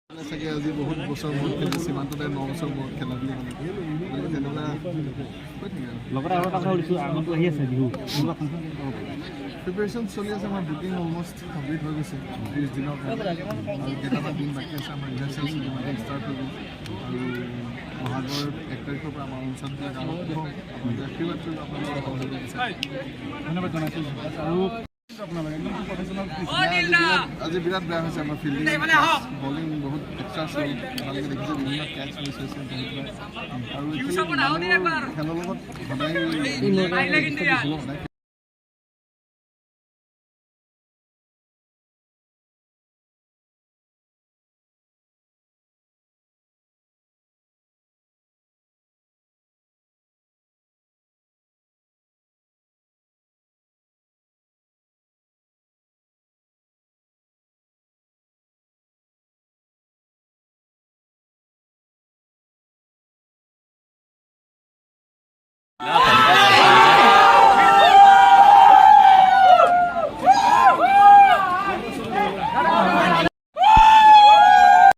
চাগে আজি বহুত বছৰ মূৰত খেলিছে সীমান্ততে 9 বছৰ মূৰত খেলা বুলি মানে তেনেকুৱা লগতে আৰু এটা কথা সুধিছোঁ আগন্তুক আহি আছে বিহু প্ৰিপেৰেশ্যন চলি আছে আমাৰ বুকিং অলমষ্ট কমপ্লিট হৈ গৈছে 30 দিনৰ কাৰণে আৰু কেইটামান দিন বাকী আছে আমাৰ ৰিহাৰ্চেল মানে ষ্টাৰ্ট হৈ গ'ল আৰু বহাগৰ 1 তাৰিখৰ পৰা আমাৰ অনুষ্ঠানবিলাক আৰম্ভ হ'ব আপোনালোকে আশীৰ্বাদ কৰিব আপোনালোকৰ সহযোগ বিচাৰিম ধন্যবাদ জনাইছোঁ আৰু আজি বিৰাট বেয়া হৈছে আমাৰ ফিল্ডিং বলিং বহুত এক্সট্ৰা চল ভালকৈ দেখিছে বিভিন্ন কেচ মিছ হৈছে আৰু খেলৰ লগত সদায় لا